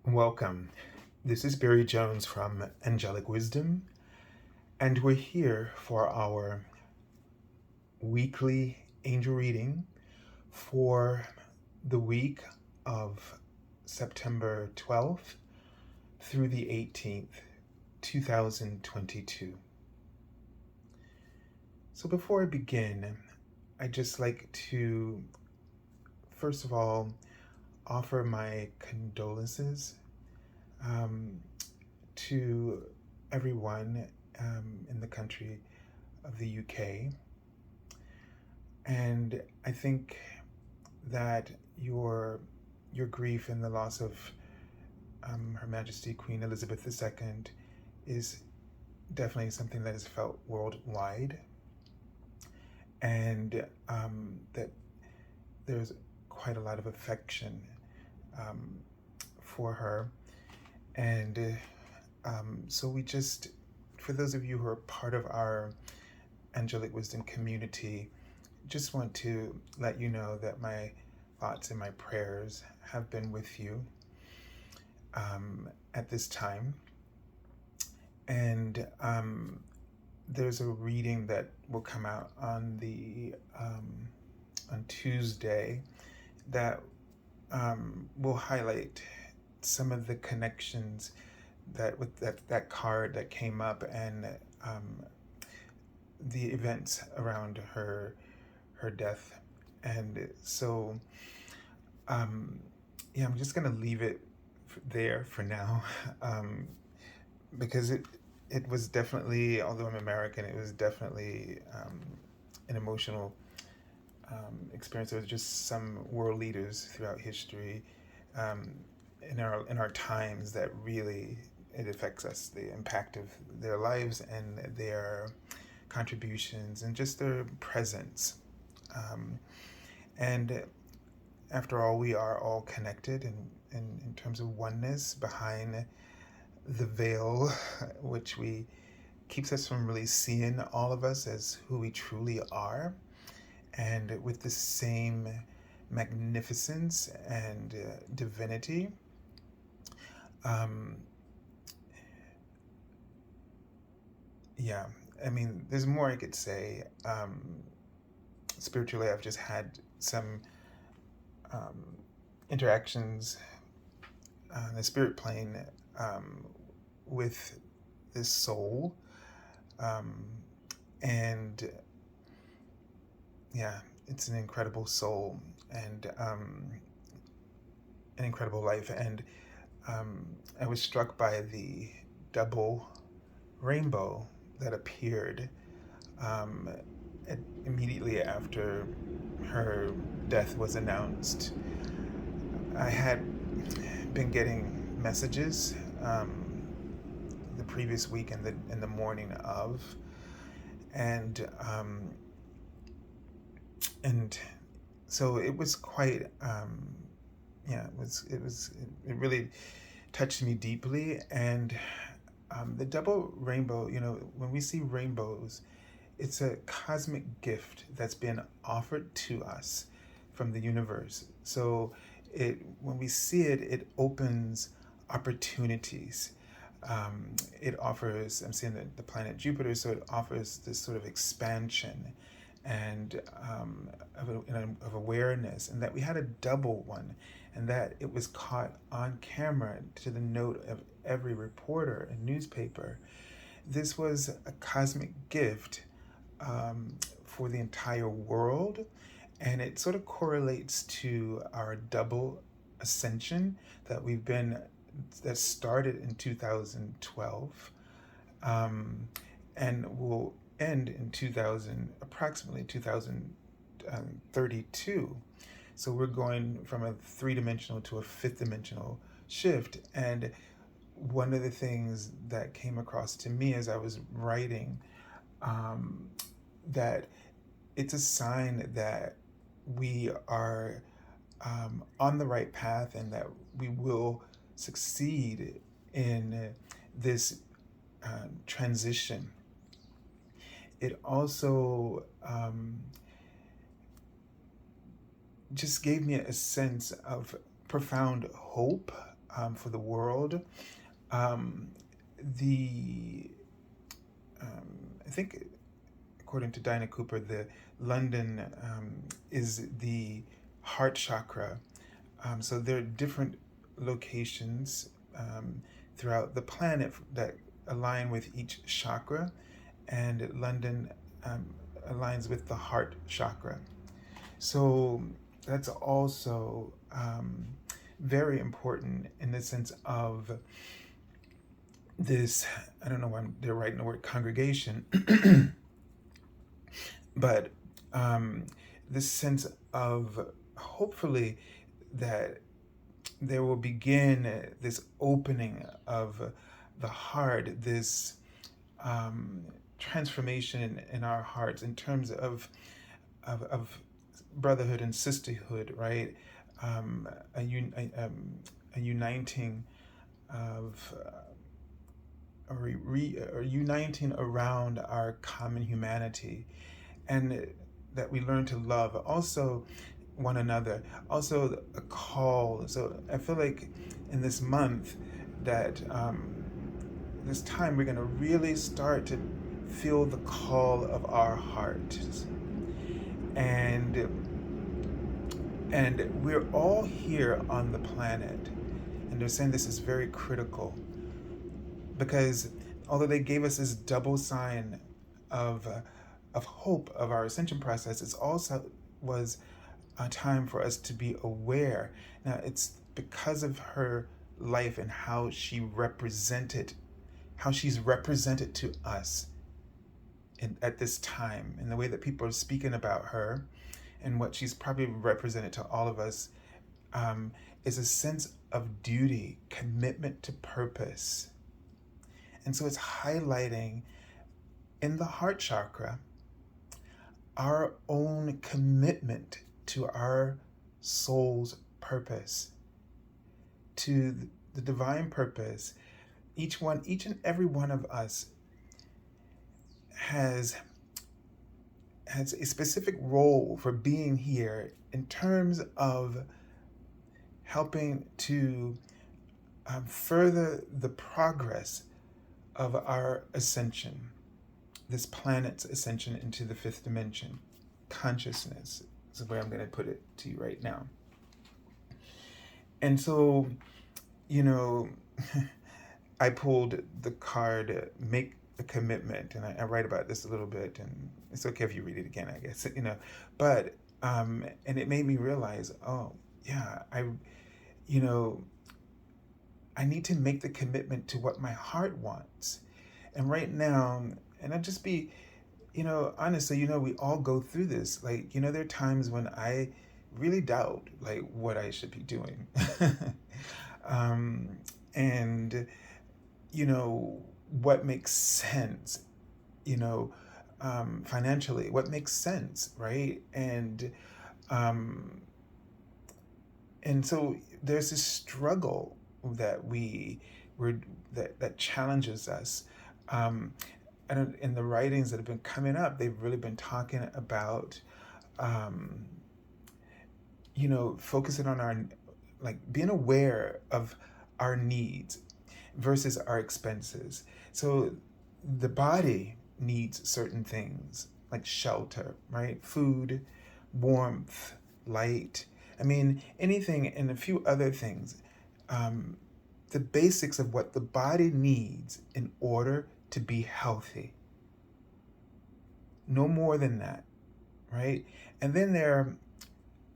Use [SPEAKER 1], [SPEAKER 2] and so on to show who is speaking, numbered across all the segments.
[SPEAKER 1] Welcome. This is Barry Jones from Angelic Wisdom, and we're here for our weekly angel reading for the week of September 12th through the 18th, 2022. So before I begin, I'd just like to, first of all, offer my condolences to everyone in the country of the UK. And I think that your grief and the loss of Her Majesty Queen Elizabeth II is definitely something that is felt worldwide, and that there's quite a lot of affection for her. And so we just, for those of you who are part of our Angelic Wisdom community, just want to let you know that my thoughts and my prayers have been with you at this time. And there's a reading that will come out on Tuesday that will highlight some of the connections that with that card that came up, and the events around her death. And so I'm just gonna leave it there for now, because it was definitely, although I'm American, it was definitely an emotional experience. There was just some world leaders throughout history, in our times, that really it affects us. The impact of their lives and their contributions and just their presence. And after all, we are all connected in terms of oneness behind the veil, which keeps us from really seeing all of us as who we truly are, and with the same magnificence and divinity. I mean, there's more I could say. Spiritually, I've just had some interactions on the spirit plane with this soul, and it's an incredible soul and an incredible life. And I was struck by the double rainbow that appeared immediately after her death was announced. I had been getting messages the previous week in the morning of, and so it was quite it really touched me deeply. And the double rainbow, when we see rainbows, it's a cosmic gift that's been offered to us from the universe. So when we see it, it opens opportunities. It offers, I'm seeing the planet Jupiter, so it offers this sort of expansion and of awareness, and that we had a double one, and that it was caught on camera to the note of every reporter and newspaper. This was a cosmic gift for the entire world, and it sort of correlates to our double ascension that started in 2012, and will end in approximately 2032. So we're going from a three-dimensional to a fifth-dimensional shift. And one of the things that came across to me as I was writing, that it's a sign that we are on the right path, and that we will succeed in this transition. It also just gave me a sense of profound hope, for the world. Um, the I think, according to Dinah Cooper, the London is the heart chakra. So there are different locations throughout the planet that align with each chakra, and London aligns with the heart chakra. So that's also very important in the sense of this. I don't know why they're writing the word congregation, but this sense of hopefully that there will begin this opening of the heart, this transformation in our hearts in terms of brotherhood and sisterhood, right? A uniting of or uniting around our common humanity, and that we learn to love also one another. Also, a call. So I feel like in this month that this time we're going to really start to feel the call of our hearts, and we're all here on the planet, and they're saying this is very critical because although they gave us this double sign of hope of our ascension process, it's also was a time for us to be aware. Now it's because of her life and how she's represented to us at this time, and the way that people are speaking about her, and what she's probably represented to all of us, is a sense of duty, commitment to purpose. And so it's highlighting in the heart chakra our own commitment to our soul's purpose, to the divine purpose. Each and every one of us has a specific role for being here in terms of helping to further the progress of our ascension, this planet's ascension into the fifth dimension. Consciousness is the way I'm going to put it to you right now. And so, I pulled the card, Make a Commitment, and I write about this a little bit, and it's okay if you read it again, I guess, but, and it made me realize, oh, yeah, I need to make the commitment to what my heart wants. And right now, and I'll just be, honestly, we all go through this. Like, there are times when I really doubt, like, what I should be doing. And, what makes sense, financially, what makes sense, right? And so there's this struggle that that challenges us. In the writings that have been coming up, they've really been talking about, focusing on our, like, being aware of our needs versus our expenses. So the body needs certain things like shelter, right? Food, warmth, light. I mean, anything, and a few other things. The basics of what the body needs in order to be healthy. No more than that, right? And then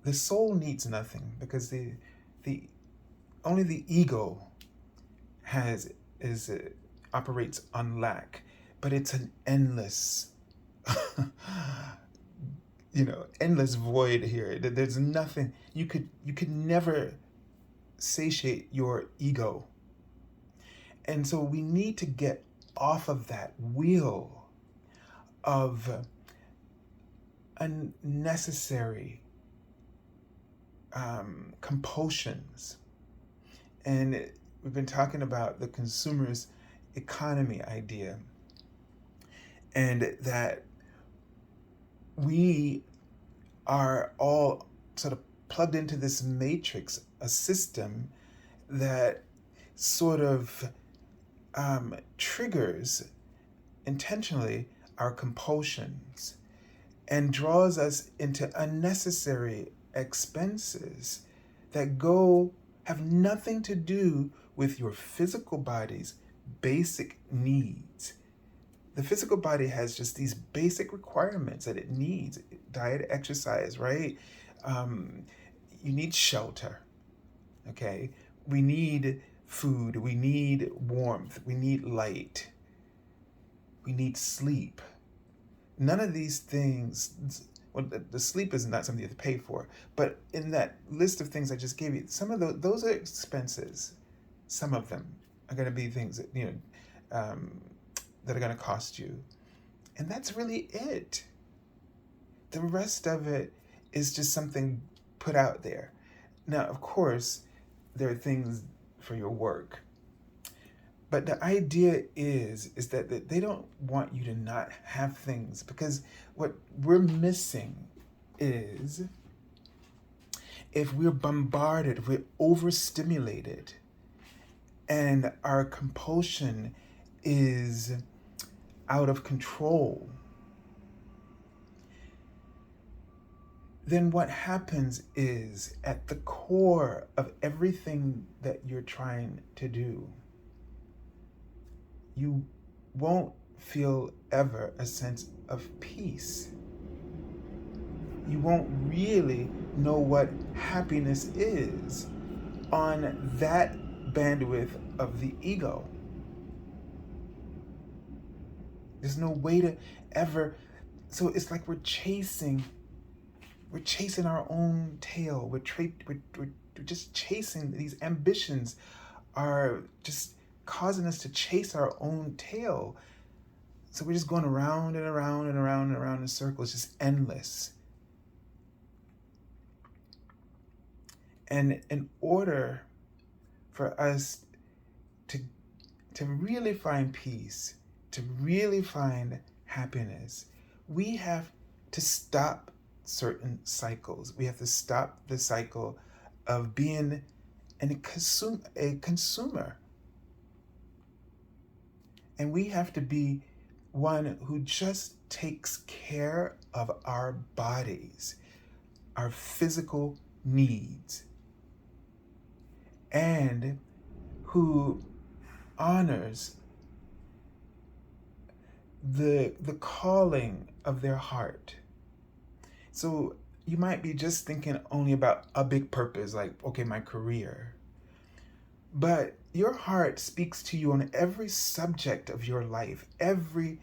[SPEAKER 1] the soul needs nothing, because the only the ego operates on lack, but it's an endless endless void here. There's nothing you could never satiate your ego. And so we need to get off of that wheel of unnecessary compulsions. And we've been talking about the consumerist economy idea, and that we are all sort of plugged into this matrix, a system that sort of triggers intentionally our compulsions and draws us into unnecessary expenses that have nothing to do with your physical body's basic needs. The physical body has just these basic requirements that it needs: diet, exercise, right? Um, you need shelter, okay? We need food, we need warmth, we need light, we need sleep. None of these things, well, the sleep is not something you have to pay for, but in that list of things I just gave you, some of those are expenses. Some of them are going to be things that, that are going to cost you. And that's really it. The rest of it is just something put out there. Now, of course, there are things for your work. But the idea is that they don't want you to not have things, because what we're missing is, if we're bombarded, if we're overstimulated, and our compulsion is out of control, then what happens is, at the core of everything that you're trying to do, you won't feel ever a sense of peace. You won't really know what happiness is on that bandwidth of the ego. There's no way to ever, so it's like we're chasing our own tail. We're just chasing, these ambitions are just causing us to chase our own tail. So we're just going around and around and around and around in circles, just endless. And in order for us to really find peace, to really find happiness, we have to stop certain cycles. We have to stop the cycle of being a consumer. And we have to be one who just takes care of our bodies, our physical needs, and who honors the calling of their heart. So you might be just thinking only about a big purpose, like, okay, my career. But your heart speaks to you on every subject of your life, every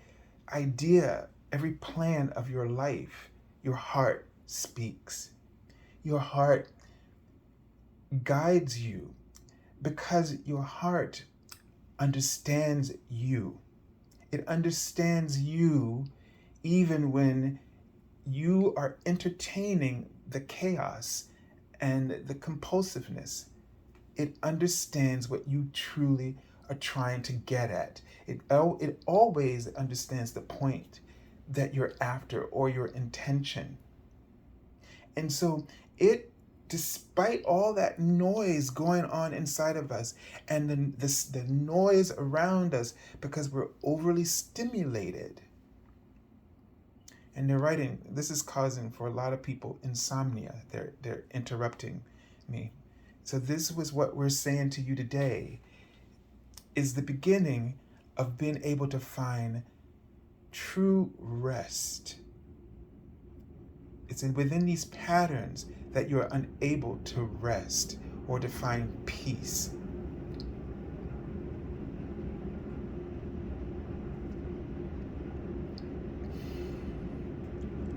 [SPEAKER 1] idea, every plan of your life. Your heart speaks. Your heart guides you, because your heart understands you. It understands you even when you are entertaining the chaos and the compulsiveness. It understands what you truly are trying to get at. It always understands the point that you're after, or your intention. And so despite all that noise going on inside of us, and the noise around us, because we're overly stimulated, and they're writing, this is causing for a lot of people insomnia. They're interrupting me. So this was what we're saying to you today, is the beginning of being able to find true rest. It's within these patterns that you're unable to rest or to find peace.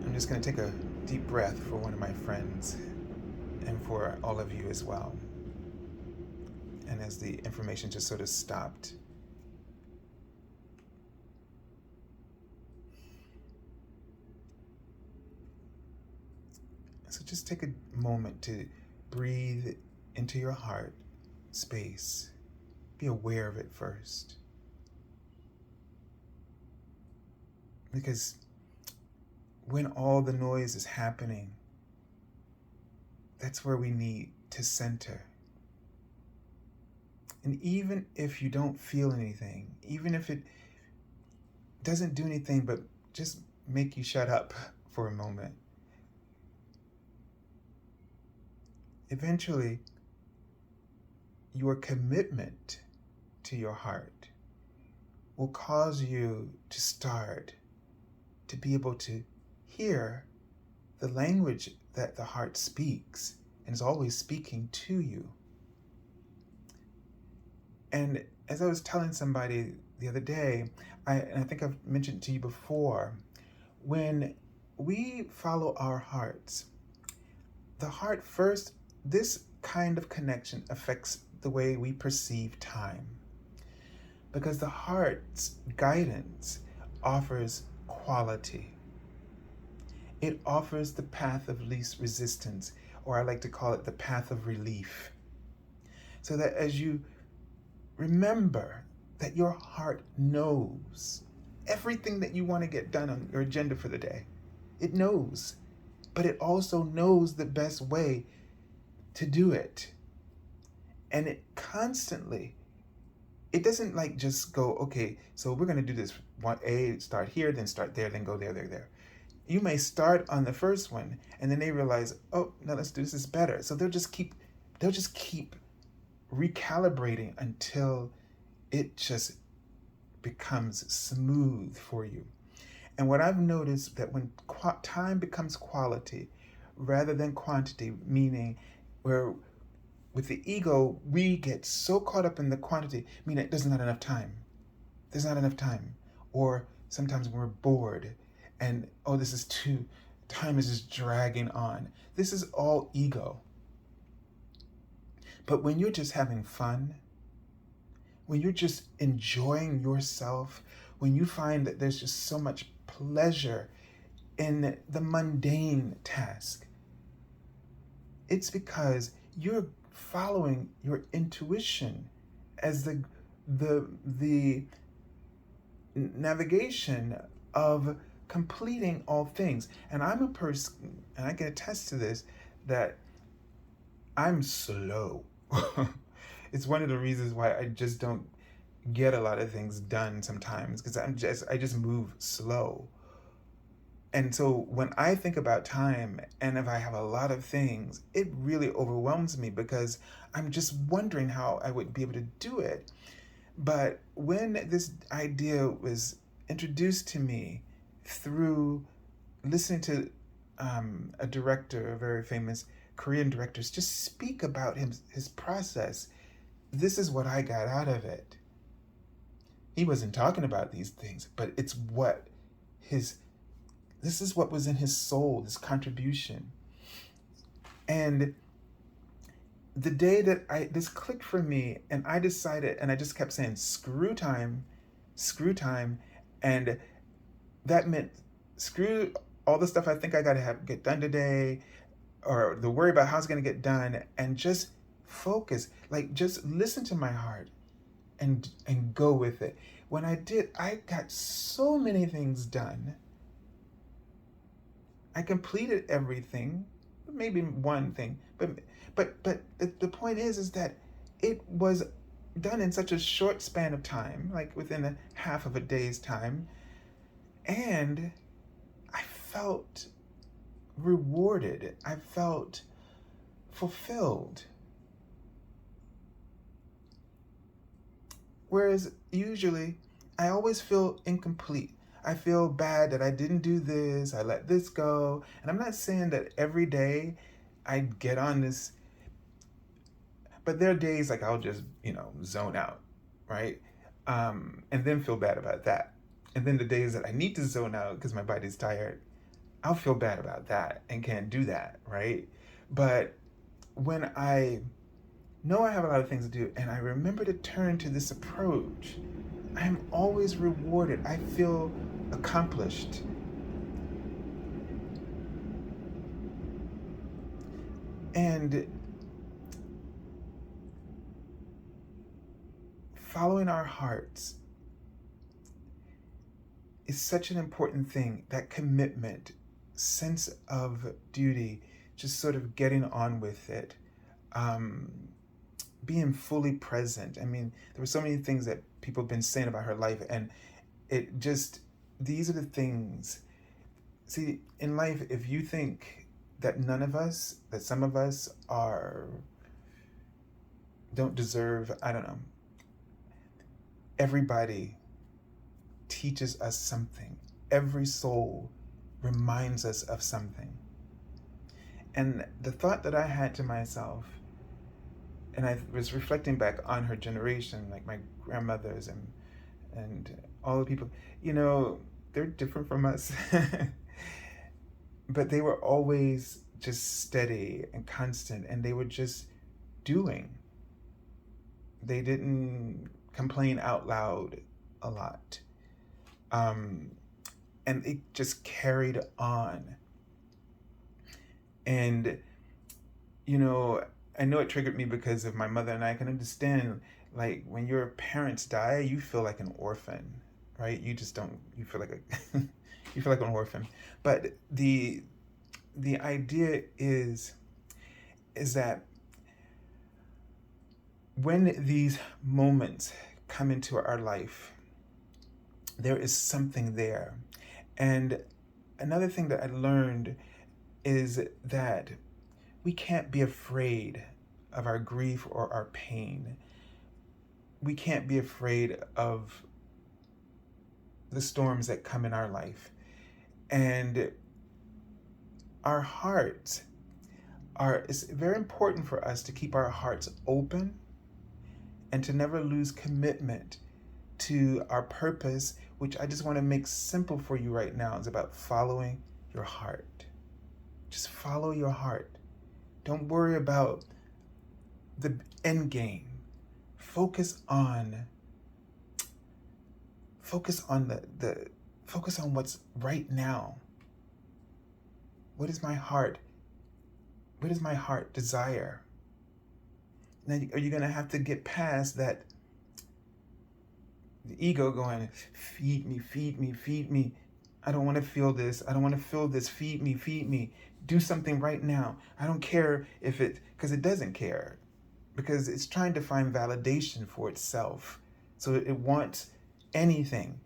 [SPEAKER 1] I'm just going to take a deep breath for one of my friends, and for all of you as well. And as the information just sort of stopped, so just take a moment to breathe into your heart space. Be aware of it first. Because when all the noise is happening, that's where we need to center. And even if you don't feel anything, even if it doesn't do anything but just make you shut up for a moment, eventually your commitment to your heart will cause you to start to be able to hear the language that the heart speaks and is always speaking to you. And as I was telling somebody the other day, and I think I've mentioned to you before, when we follow our hearts, the heart first, this kind of connection affects the way we perceive time. Because the heart's guidance offers quality. It offers the path of least resistance, or I like to call it the path of relief. So that as you remember that your heart knows everything that you want to get done on your agenda for the day. It knows, but it also knows the best way to do it. And it constantly, it doesn't like just go, okay, so we're going to do this one A, start here, then start there, then go there. You may start on the first one and then they realize, oh, no, let's do this is better. So they'll just keep recalibrating until it just becomes smooth for you. And what I've noticed that when time becomes quality rather than quantity, meaning where with the ego, we get so caught up in the quantity, meaning there's not enough time. There's not enough time. Or sometimes when we're bored and, oh, time is just dragging on. This is all ego. But when you're just having fun, when you're just enjoying yourself, when you find that there's just so much pleasure in the mundane task, it's because you're following your intuition as the navigation of completing all things. And I'm a person, and I can attest to this, that I'm slow. It's one of the reasons why I just don't get a lot of things done sometimes, because I just move slow. And so when I think about time and if I have a lot of things, it really overwhelms me because I'm just wondering how I would be able to do it. But when this idea was introduced to me through listening to a director, a very famous Korean director, just speak about his process, this is what I got out of it. He wasn't talking about these things, but it's this is what was in his soul, this contribution. And the day that this clicked for me and I decided, and I just kept saying, screw time. And that meant screw all the stuff I think I got to get done today, or the worry about how it's going to get done, and just focus, like just listen to my heart and go with it. When I did, I got so many things done. I completed everything, maybe one thing, but the point is that it was done in such a short span of time, like within a half of a day's time, and I felt rewarded. I felt fulfilled. Whereas usually I always feel incomplete. I feel bad that I didn't do this, I let this go. And I'm not saying that every day I get on this, but there are days like I'll just, zone out, right? And then feel bad about that. And then the days that I need to zone out because my body's tired, I'll feel bad about that and can't do that, right? But when I know I have a lot of things to do and I remember to turn to this approach, I'm always rewarded. I feel accomplished. And following our hearts is such an important thing. That commitment, sense of duty, just sort of getting on with it. being fully present. I mean, there were so many things that people have been saying about her life, and it just, these are the things. See, in life, if you think that that some of us don't deserve, I don't know, everybody teaches us something. Every soul reminds us of something. And the thought that I had to myself, and I was reflecting back on her generation, like my grandmothers and all the people, they're different from us. But they were always just steady and constant, and they were just doing. They didn't complain out loud a lot. And it just carried on. And, I know it triggered me because of my mother, and I can understand, like, when your parents die, you feel like an orphan, right? You just don't, you feel like you feel like an orphan. But the idea is that when these moments come into our life, there is something there. And another thing that I learned is that we can't be afraid of our grief or our pain. We can't be afraid of the storms that come in our life. And our hearts it's very important for us to keep our hearts open and to never lose commitment to our purpose, which I just want to make simple for you right now. It's about following your heart. Just follow your heart. Don't worry about the end game. Focus on focus on what's right now. What does my heart desire? Now, are you going to have to get past that, the ego going, feed me, feed me, feed me. I don't want to feel this. I don't want to feel this. Feed me, feed me. Do something right now. I don't care because it doesn't care. Because it's trying to find validation for itself. So it wants anything.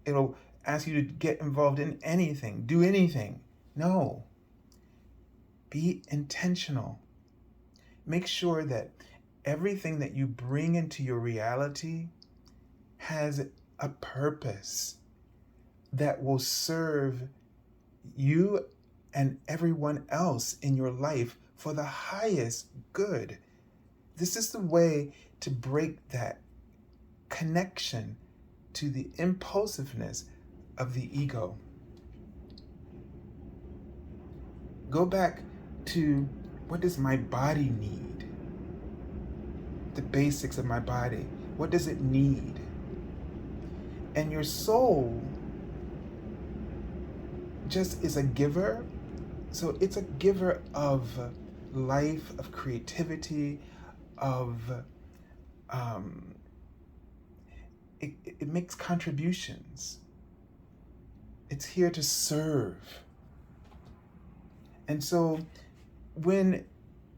[SPEAKER 1] It'll ask you to get involved in anything. Do anything. No. Be intentional. Make sure that everything that you bring into your reality has a purpose that will serve you and everyone else in your life for the highest good. This is the way to break that connection to the impulsiveness of the ego. Go back to, what does my body need? The basics of my body. What does it need? And your soul just is a giver. So it's a giver of life, of creativity, of it makes contributions. It's here to serve. And so when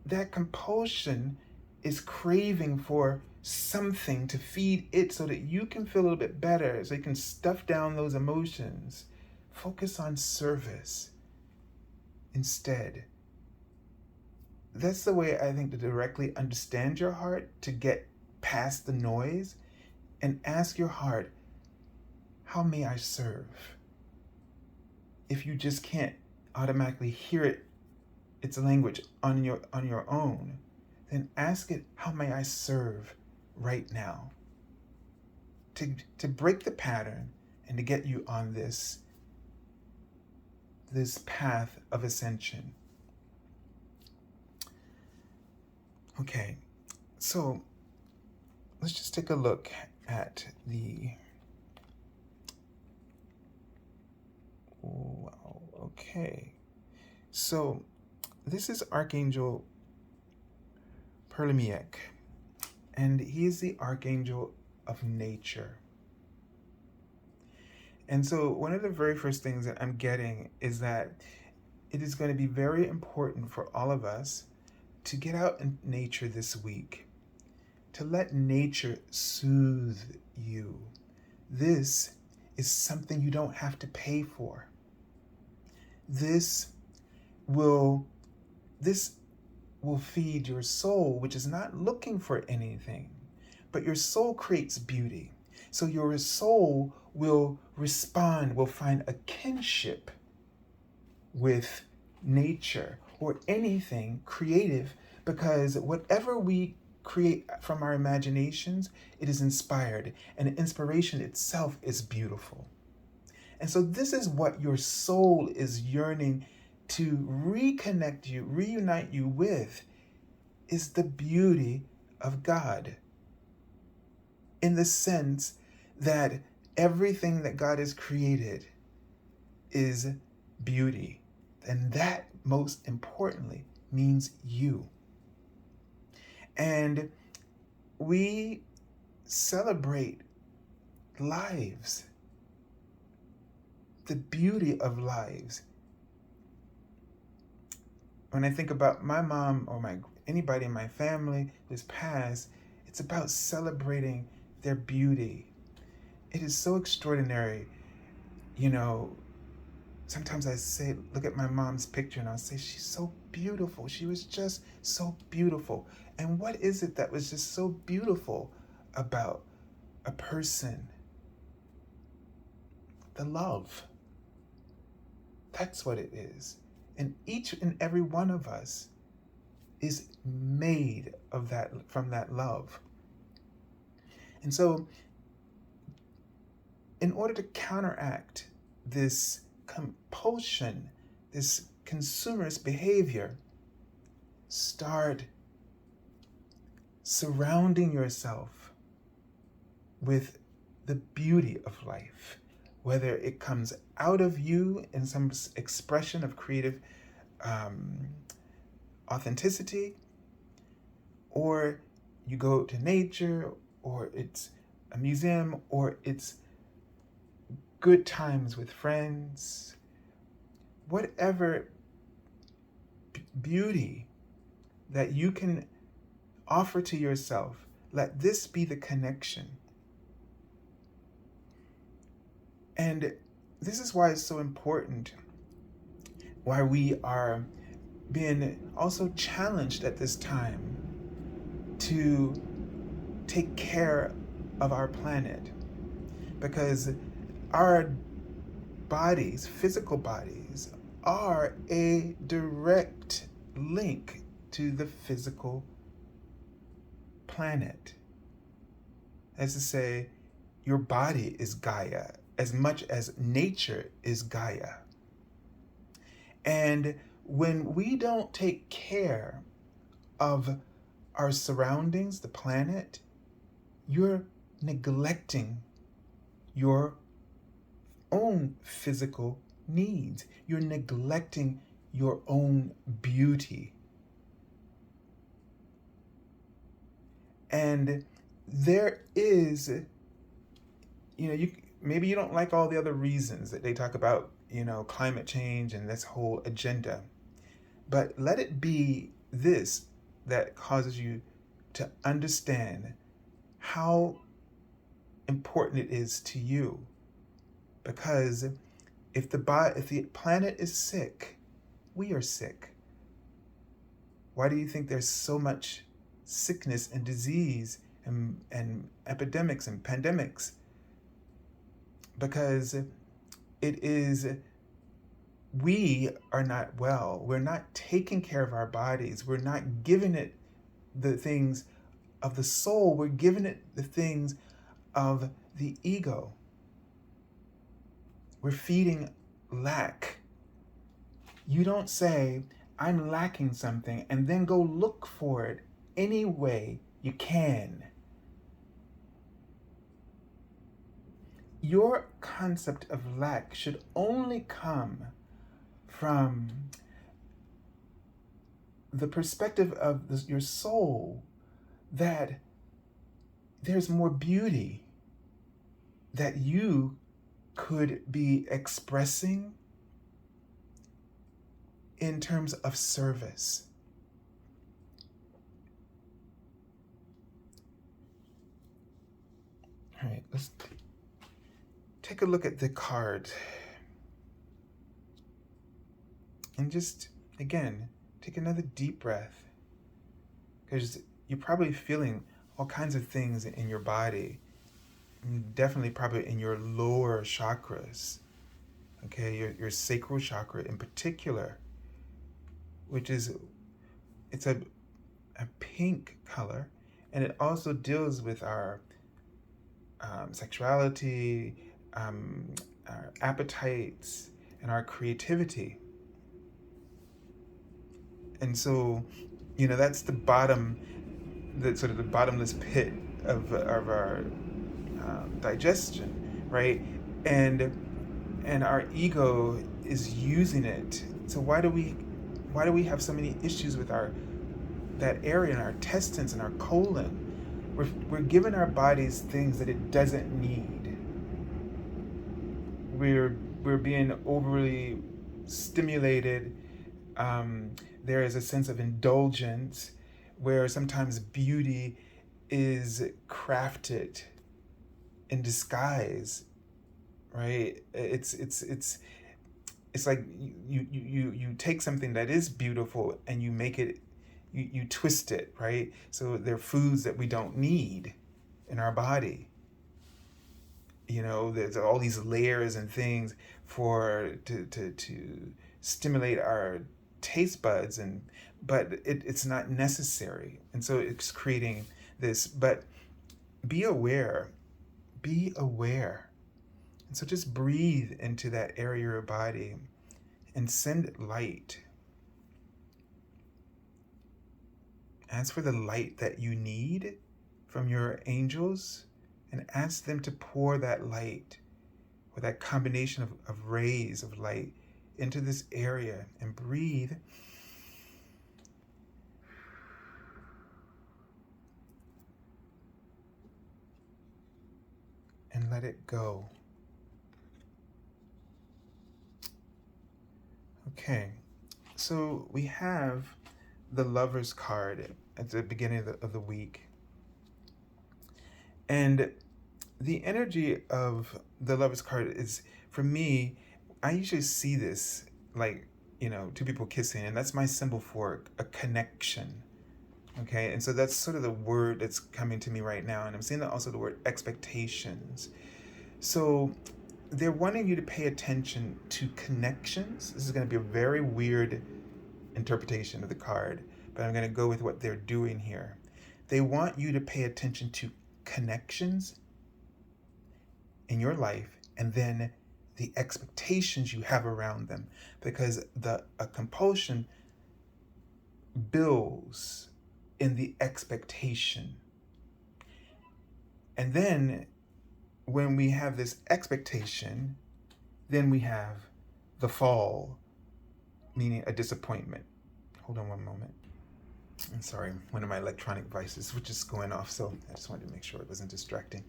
[SPEAKER 1] that compulsion is craving for something to feed it so that you can feel a little bit better, so you can stuff down those emotions, focus on service instead. That's the way I think to directly understand your heart, to get past the noise and ask your heart, how may I serve? If you just can't automatically hear its language on your own, then ask it, how may I serve right now? To break the pattern and to get you on this path of ascension. Okay, so let's just take a look at wow, okay. So this is Archangel Purilimiek, and he is the Archangel of nature. And so one of the very first things that I'm getting is that it is going to be very important for all of us to get out in nature this week to let nature soothe you. This is something you don't have to pay for. This will feed your soul, which is not looking for anything, but your soul creates beauty. So your soul will respond, will find a kinship with nature or anything creative, because whatever we create from our imaginations, it is inspired, and inspiration itself is beautiful. And so this is what your soul is yearning to reconnect you, reunite you with, is the beauty of God. In the sense that everything that God has created is beauty. And that, most importantly, means you. And we celebrate lives, the beauty of lives. When I think about my mom or anybody in my family who's passed, it's about celebrating their beauty. It is so extraordinary. Sometimes I look at my mom's picture and I'll say, she's so beautiful. She was just so beautiful. And what is it that was just so beautiful about a person? The love. That's what it is. And each and every one of us is made of that, from that love. And so, in order to counteract this compulsion, this consumerist behavior, start surrounding yourself with the beauty of life, whether it comes out of you in some expression of creative authenticity, or you go to nature, or it's a museum, or it's good times with friends. Whatever beauty that you can offer to yourself, let this be the connection. And this is why it's so important, why we are being also challenged at this time to take care of our planet, because our bodies, physical bodies, are a direct link to the physical planet. As to say, your body is Gaia as much as nature is Gaia. And when we don't take care of our surroundings, the planet, you're neglecting your own physical needs. You're neglecting your own beauty. And there is, maybe you don't like all the other reasons that they talk about, climate change and this whole agenda, but let it be this that causes you to understand how important it is to you. Because if the planet is sick, we are sick. Why do you think there's so much sickness and disease and epidemics and pandemics? Because we are not well. We're not taking care of our bodies. We're not giving it the things of the soul. We're giving it the things of the ego. We're feeding lack. You don't say, I'm lacking something, and then go look for it any way you can. Your concept of lack should only come from the perspective of your soul, that there's more beauty that you could be expressing in terms of service. All right, let's take a look at the card. And just, again, take another deep breath. Because you're probably feeling all kinds of things in your body. Definitely probably in your lower chakras. Okay, your sacral chakra in particular. Which is, it's a pink color. And it also deals with our sexuality, our appetites, and our creativity. And so, that's the bottom, sort of the bottomless pit of our digestion, right? And our ego is using it. So why do we have so many issues with that area in our intestines and our colon? We're giving our bodies things that it doesn't need. We're being overly stimulated. There is a sense of indulgence where sometimes beauty is crafted in disguise, right? It's like you take something that is beautiful and you make it, you twist it, right? So there are foods that we don't need in our body. There's all these layers and things to stimulate our taste buds, but it's not necessary. And so it's creating this, but be aware. And so just breathe into that area of your body and send light. Ask for the light that you need from your angels and ask them to pour that light or that combination of rays of light into this area and breathe. And let it go. Okay, so we have the Lover's card at the beginning of the week. And the energy of the Lover's card is, for me, I usually see this like, two people kissing, and that's my symbol for a connection. Okay, and so that's sort of the word that's coming to me right now. And I'm seeing also the word expectations. So they're wanting you to pay attention to connections. This is going to be a very weird interpretation of the card, but I'm going to go with what they're doing here. They want you to pay attention to connections in your life and then the expectations you have around them, because a compulsion builds in the expectation. And then when we have this expectation, then we have the fall, meaning a disappointment. Hold on one moment. I'm sorry, one of my electronic devices was just going off, so I just wanted to make sure it wasn't distracting.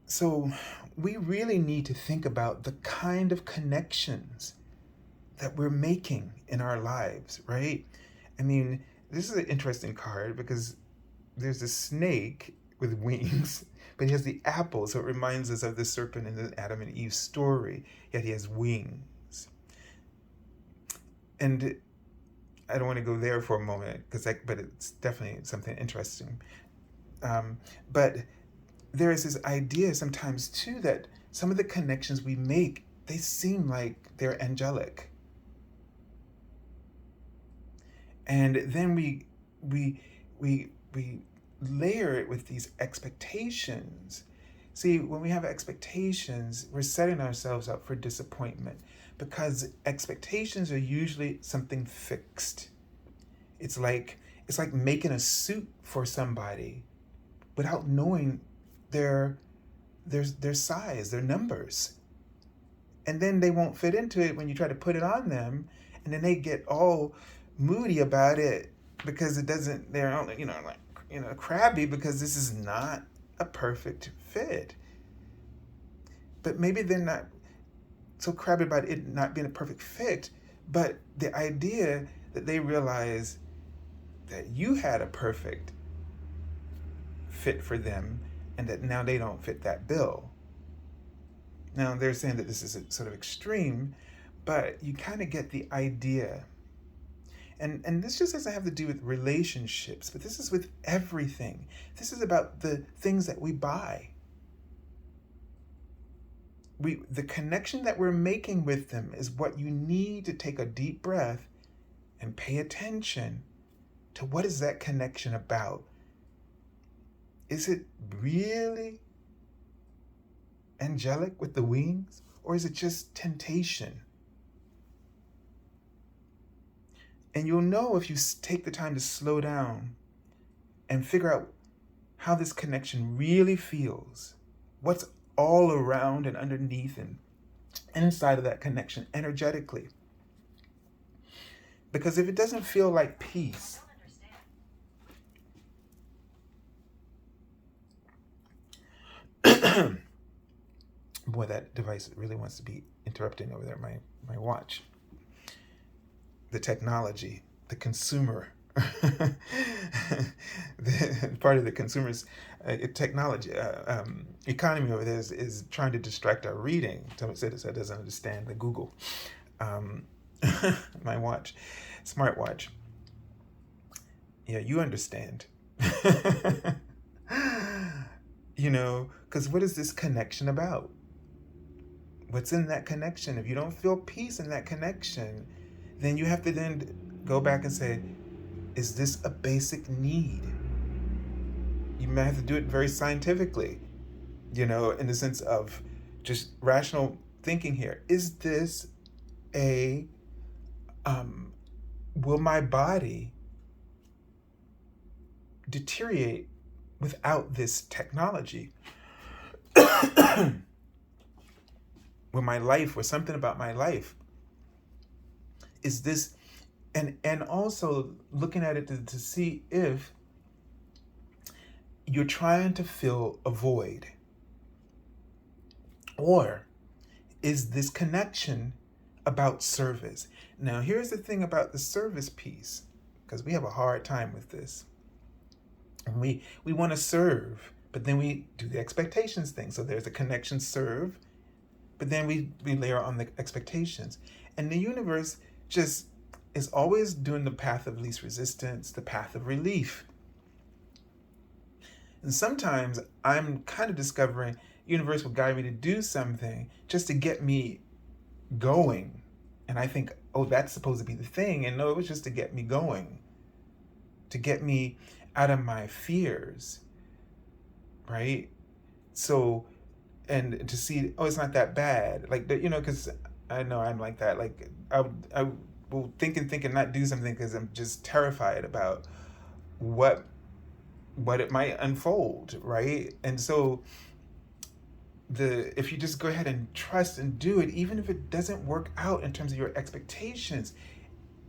[SPEAKER 1] So we really need to think about the kind of connections that we're making in our lives, right? I mean, this is an interesting card because there's a snake with wings, but he has the apple, so it reminds us of the serpent in the Adam and Eve story, yet he has wings. And I don't want to go there for a moment, but it's definitely something interesting. But there is this idea sometimes too that some of the connections we make, they seem like they're angelic. And then we layer it with these expectations. See, when we have expectations, we're setting ourselves up for disappointment because expectations are usually something fixed. It's like making a suit for somebody without knowing their size, their numbers. And then they won't fit into it when you try to put it on them, and then they get all moody about it because it doesn't, they're only, crabby because this is not a perfect fit. But maybe they're not so crabby about it not being a perfect fit, but the idea that they realize that you had a perfect fit for them and that now they don't fit that bill. Now, they're saying that this is a sort of extreme, but you kind of get the idea. And this just doesn't have to do with relationships, but this is with everything. This is about the things that we buy. The connection that we're making with them is what you need to take a deep breath and pay attention to. What is that connection about? Is it really angelic with the wings, or is it just temptation? And you'll know if you take the time to slow down and figure out how this connection really feels. What's all around and underneath and inside of that connection energetically. Because if it doesn't feel like peace, boy, that device really wants to be interrupting over there, my watch. The technology, the consumer, part of the consumerist technology economy over there is trying to distract our reading. Someone said it doesn't understand the Google. My watch, smartwatch. Yeah, you understand. Because what is this connection about? What's in that connection? If you don't feel peace in that connection, then you have to then go back and say, is this a basic need? You might have to do it very scientifically, in the sense of just rational thinking here. Is this will my body deteriorate without this technology? Will my life, or something about my life, is this, and also looking at it to see if you're trying to fill a void, or is this connection about service? Now, here's the thing about the service piece, because we have a hard time with this. We want to serve, but then we do the expectations thing. So there's a connection, serve, but then we layer on the expectations. And the universe just is always doing the path of least resistance, the path of relief. And sometimes I'm kind of discovering universe will guide me to do something just to get me going. And I think, oh, that's supposed to be the thing. And no, it was just to get me going, to get me out of my fears, right? So, and to see, oh, it's not that bad. Like, because I know I'm like that. Like, I will think and not do something because I'm just terrified about what it might unfold, right? And so if you just go ahead and trust and do it, even if it doesn't work out in terms of your expectations,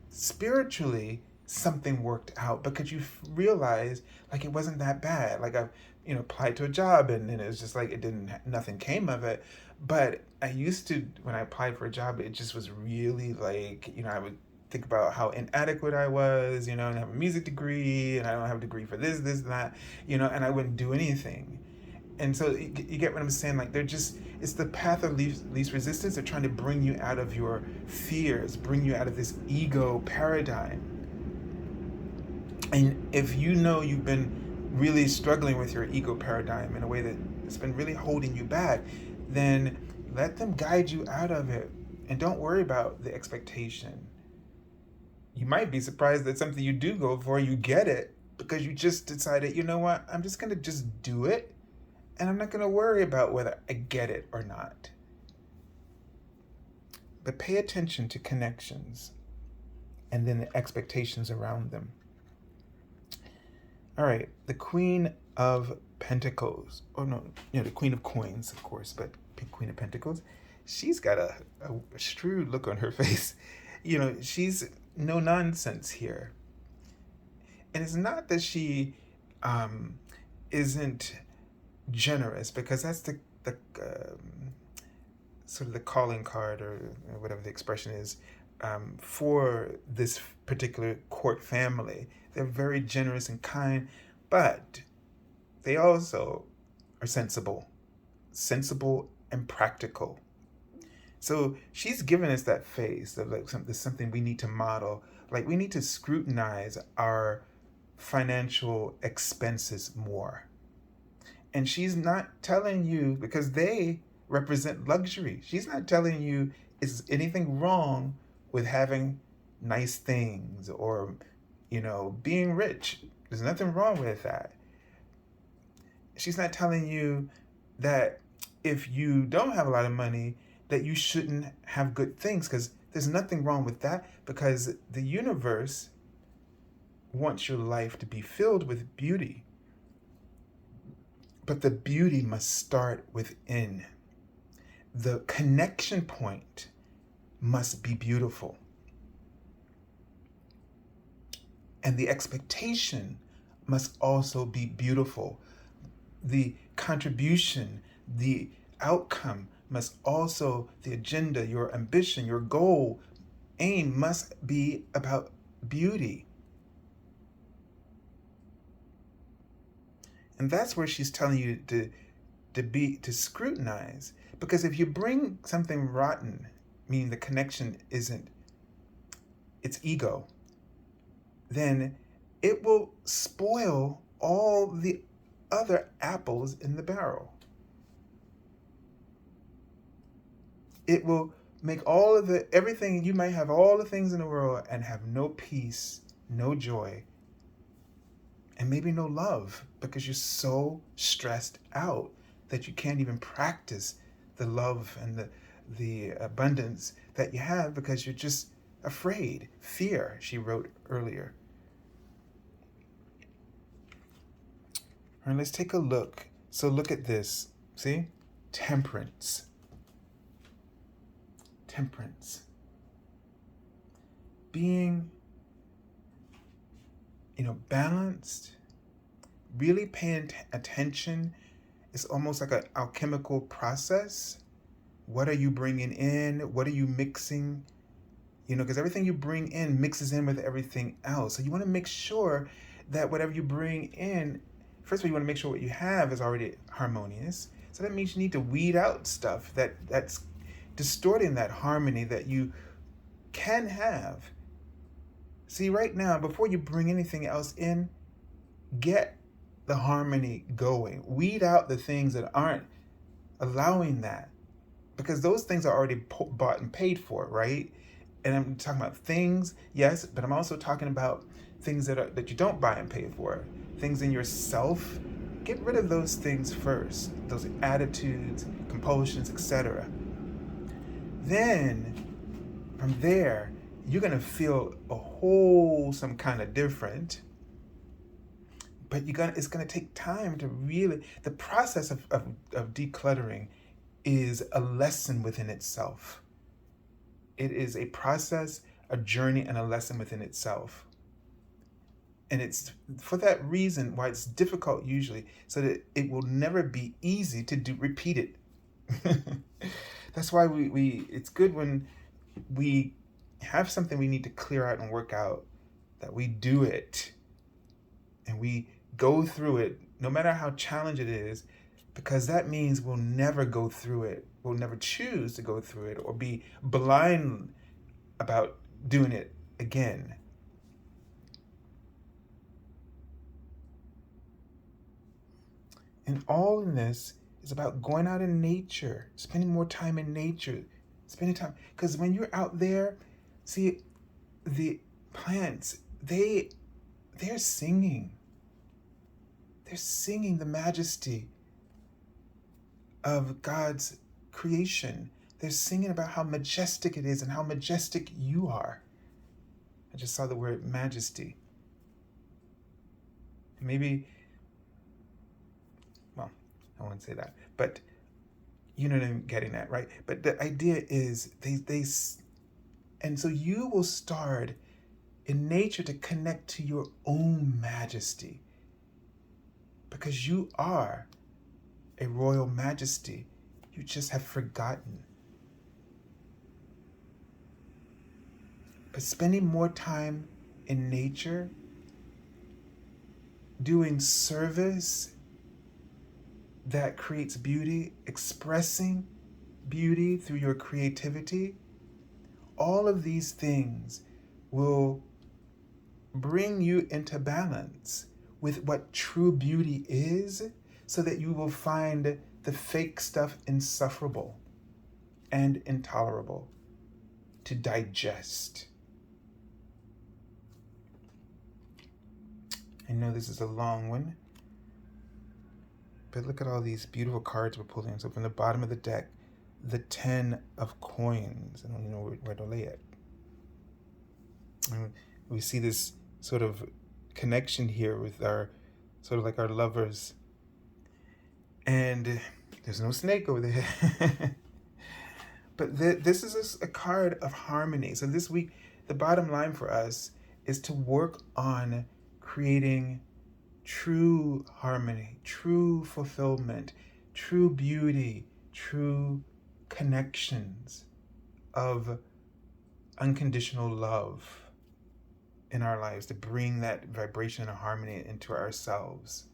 [SPEAKER 1] spiritually something worked out because you realize like it wasn't that bad. Like I've applied to a job and it was just like nothing came of it. But I used to, when I applied for a job, it just was really like, I would think about how inadequate I was, and I have a music degree and I don't have a degree for this, that, and I wouldn't do anything. And so you get what I'm saying? Like it's the path of least resistance. They're trying to bring you out of your fears, bring you out of this ego paradigm. And if you've been really struggling with your ego paradigm in a way that it's been really holding you back, then let them guide you out of it. And don't worry about the expectation. You might be surprised that something you do go for, you get it, because you just decided, you know what, I'm just going to just do it. And I'm not going to worry about whether I get it or not. But pay attention to connections and then the expectations around them. All right, the Queen of Pentacles. Oh, no, the Queen of Coins, of course, but Queen of Pentacles. She's got a shrewd look on her face. She's no nonsense here. And it's not that she isn't generous, because that's the sort of the calling card, or whatever the expression is, for this particular court family. They're very generous and kind, but they also are sensible and practical. So she's given us that phase of like something we need to model. Like we need to scrutinize our financial expenses more. And she's not telling you, because they represent luxury. She's not telling you is anything wrong with having nice things or, being rich. There's nothing wrong with that. She's not telling you that if you don't have a lot of money, that you shouldn't have good things, because there's nothing wrong with that, because the universe wants your life to be filled with beauty. But the beauty must start within. The connection point must be beautiful. And the expectation must also be beautiful. The contribution, the outcome must also, the agenda, your ambition, your goal, aim must be about beauty. And that's where she's telling you to scrutinize. Because if you bring something rotten, meaning the connection isn't, it's ego, then it will spoil all the other apples in the barrel. It will make everything, you might have all the things in the world and have no peace, no joy, and maybe no love, because you're so stressed out that you can't even practice the love and the abundance that you have, because you're just afraid. Fear, she wrote earlier. All right, let's take a look. So look at this. See? Temperance. Being, balanced, really paying attention. It's almost like an alchemical process. What are you bringing in? What are you mixing? Because everything you bring in mixes in with everything else. So you want to make sure that whatever you bring in, first of all, you want to make sure what you have is already harmonious. So that means you need to weed out stuff that's distorting that harmony that you can have. See, right now, before you bring anything else in, get the harmony going. Weed out the things that aren't allowing that, because those things are already bought and paid for, right? And I'm talking about things, yes, but I'm also talking about things that you don't buy and pay for. Things in yourself. Get rid of those things first. Those attitudes, compulsions, etc. Then, from there, you're going to feel a whole some kind of different. But it's going to take time to really, the process of decluttering is a lesson within itself. It is a process, a journey, and a lesson within itself. And it's for that reason why it's difficult usually, so that it will never be easy to repeat it. That's why it's good when we have something we need to clear out and work out, that we do it and we go through it, no matter how challenging it is, because that means we'll never go through it. We'll never choose to go through it or be blind about doing it again. And all in this is about going out in nature, spending more time in nature, spending time. Because when you're out there, see, the plants, they're singing. They're singing the majesty of God's creation. They're singing about how majestic it is and how majestic you are. I just saw the word majesty. Maybe, well, I won't say that, but you know what I'm getting at, right? But the idea is and so you will start in nature to connect to your own majesty, because you are a royal majesty. You just have forgotten. But spending more time in nature, doing service, that creates beauty, expressing beauty through your creativity, all of these things will bring you into balance with what true beauty is, so that you will find the fake stuff insufferable and intolerable to digest. I know this is a long one, but look at all these beautiful cards we're pulling. So from the bottom of the deck, the 10 of coins. I don't know where to lay it. And we see this sort of connection here with our, sort of like our lovers. And there's no snake over there. But this is a card of harmony. So this week, the bottom line for us is to work on creating true harmony, true fulfillment, true beauty, true connections of unconditional love in our lives, to bring that vibration of harmony into ourselves.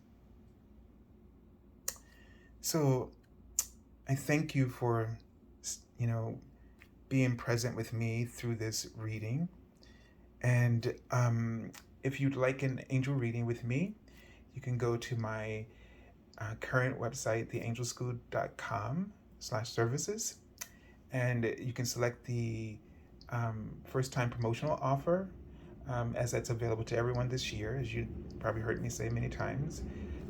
[SPEAKER 1] So I thank you for, being present with me through this reading. And if you'd like an angel reading with me, you can go to my current website, theangelschool.com/services, and you can select the first-time promotional offer, as that's available to everyone this year, as you probably heard me say many times.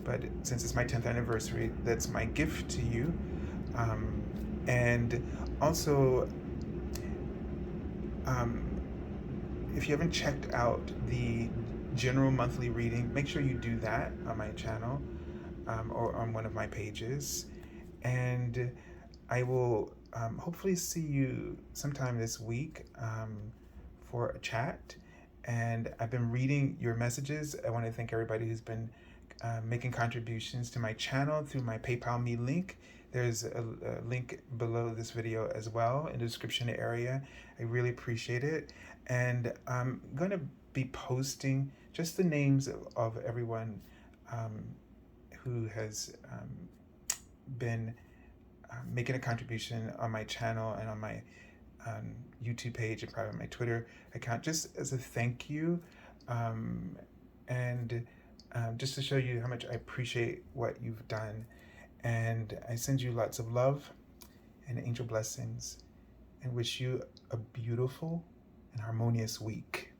[SPEAKER 1] But since it's my 10th anniversary, that's my gift to you. And also, if you haven't checked out the general monthly reading, make sure you do that on my channel, or on one of my pages. And I will hopefully see you sometime this week for a chat. And I've been reading your messages. I want to thank everybody who's been making contributions to my channel through my PayPal Me link. There's a link below this video as well in the description area. I really appreciate it. And I'm going to be posting just the names of everyone who has been making a contribution on my channel and on my YouTube page and probably my Twitter account, just as a thank you, and just to show you how much I appreciate what you've done. And I send you lots of love and angel blessings, and wish you a beautiful and harmonious week.